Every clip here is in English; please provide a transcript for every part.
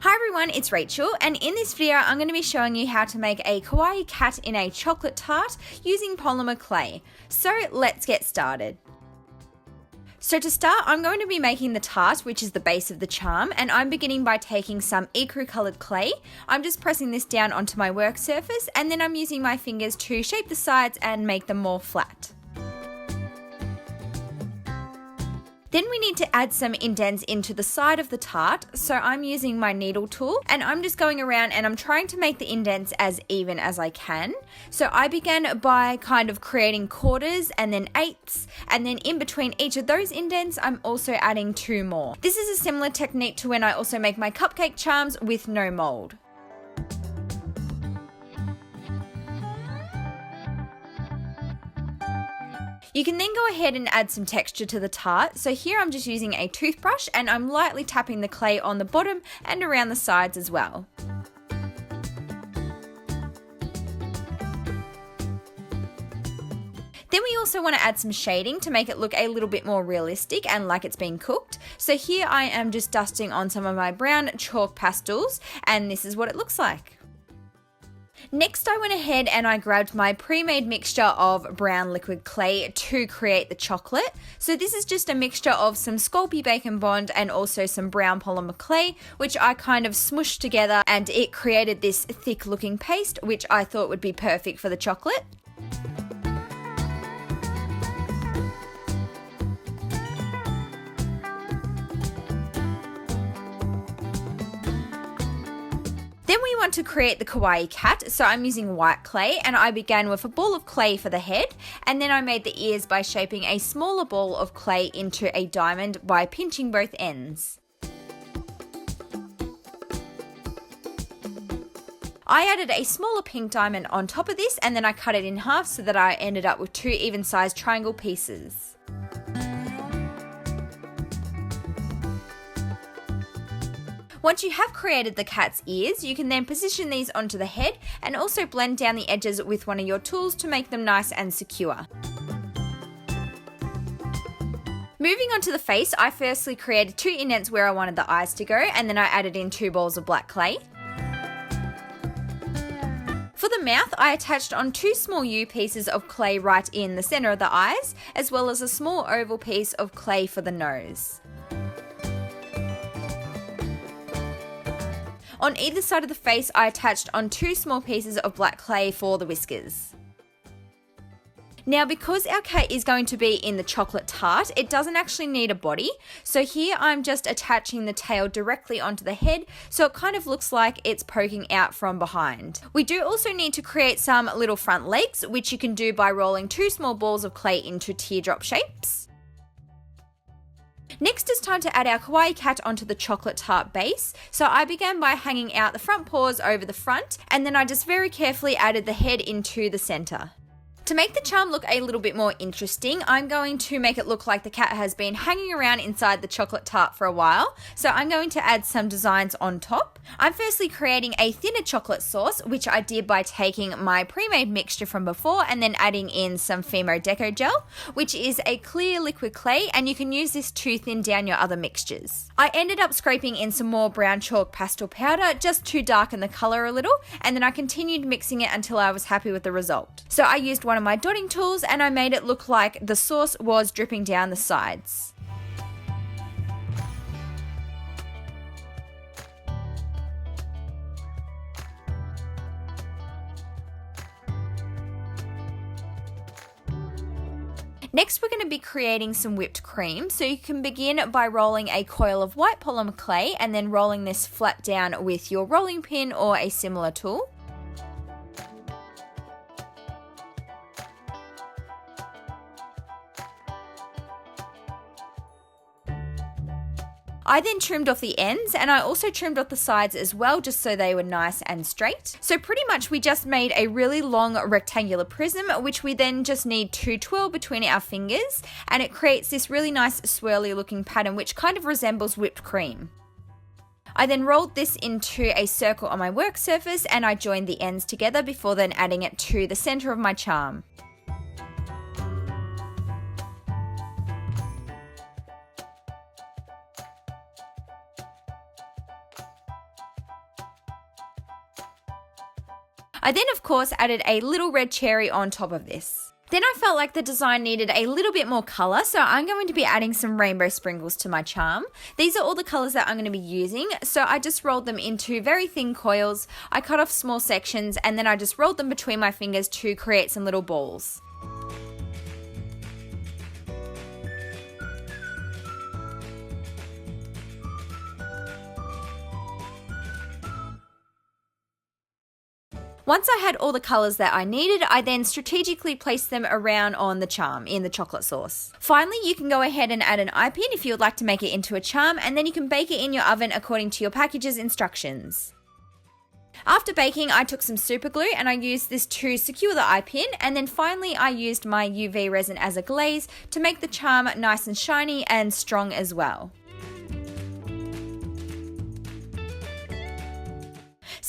Hi everyone, it's Rachel, and in this video I'm going to be showing you how to make a kawaii cat in a chocolate tart using polymer clay. So let's get started. So to start, I'm going to be making the tart, which is the base of the charm, and I'm beginning by taking some ecru coloured clay. I'm just pressing this down onto my work surface, and then I'm using my fingers to shape the sides and make them more flat. Then we need to add some indents into the side of the tart, so I'm using my needle tool and I'm just going around and I'm trying to make the indents as even as I can. So I began by kind of creating quarters and then eighths, and then in between each of those indents I'm also adding 2 more. This is a similar technique to when I also make my cupcake charms with no mold. You can then go ahead and add some texture to the tart. So here I'm just using a toothbrush and I'm lightly tapping the clay on the bottom and around the sides as well. Then we also want to add some shading to make it look a little bit more realistic and like it's been cooked. So here I am just dusting on some of my brown chalk pastels, and this is what it looks like. Next I went ahead and I grabbed my pre-made mixture of brown liquid clay to create the chocolate. So this is just a mixture of some Sculpey Bacon Bond and also some brown polymer clay, which I kind of smushed together, and it created this thick looking paste which I thought would be perfect for the chocolate. Then we want to create the kawaii cat, so I'm using white clay and I began with a ball of clay for the head, and then I made the ears by shaping a smaller ball of clay into a diamond by pinching both ends. I added a smaller pink diamond on top of this, and then I cut it in half so that I ended up with 2 even sized triangle pieces. Once you have created the cat's ears, you can then position these onto the head and also blend down the edges with one of your tools to make them nice and secure. Moving on to the face, I firstly created 2 indents where I wanted the eyes to go, and then I added in 2 balls of black clay. For the mouth, I attached on 2 small U pieces of clay right in the center of the eyes, as well as a small oval piece of clay for the nose. On either side of the face, I attached on 2 small pieces of black clay for the whiskers. Now, because our cat is going to be in the chocolate tart, it doesn't actually need a body. So here I'm just attaching the tail directly onto the head, so it kind of looks like it's poking out from behind. We do also need to create some little front legs, which you can do by rolling 2 small balls of clay into teardrop shapes. Next, it's time to add our kawaii cat onto the chocolate tart base. So I began by hanging out the front paws over the front, and then I just very carefully added the head into the center. To make the charm look a little bit more interesting, I'm going to make it look like the cat has been hanging around inside the chocolate tart for a while. So I'm going to add some designs on top. I'm firstly creating a thinner chocolate sauce, which I did by taking my pre-made mixture from before and then adding in some Fimo Deco Gel, which is a clear liquid clay, and you can use this to thin down your other mixtures. I ended up scraping in some more brown chalk pastel powder just to darken the color a little, and then I continued mixing it until I was happy with the result. So I used one of my dotting tools and I made it look like the sauce was dripping down the sides. Next, we're going to be creating some whipped cream. So you can begin by rolling a coil of white polymer clay and then rolling this flat down with your rolling pin or a similar tool. I then trimmed off the ends, and I also trimmed off the sides as well, just so they were nice and straight. So pretty much we just made a really long rectangular prism, which we then just need to twirl between our fingers, and it creates this really nice swirly looking pattern which kind of resembles whipped cream. I then rolled this into a circle on my work surface and I joined the ends together before then adding it to the center of my charm. I then of course added a little red cherry on top of this. Then I felt like the design needed a little bit more colour, so I'm going to be adding some rainbow sprinkles to my charm. These are all the colours that I'm going to be using, so I just rolled them into very thin coils. I cut off small sections and then I just rolled them between my fingers to create some little balls. Once I had all the colours that I needed, I then strategically placed them around on the charm in the chocolate sauce. Finally, you can go ahead and add an eye pin if you would like to make it into a charm, and then you can bake it in your oven according to your package's instructions. After baking, I took some super glue and I used this to secure the eye pin, and then finally I used my UV resin as a glaze to make the charm nice and shiny and strong as well.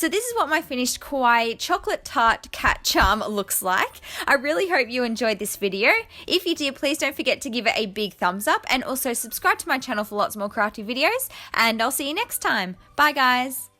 So this is what my finished Kawaii chocolate tart cat charm looks like. I really hope you enjoyed this video. If you did, please don't forget to give it a big thumbs up and also subscribe to my channel for lots more crafty videos, and I'll see you next time. Bye guys!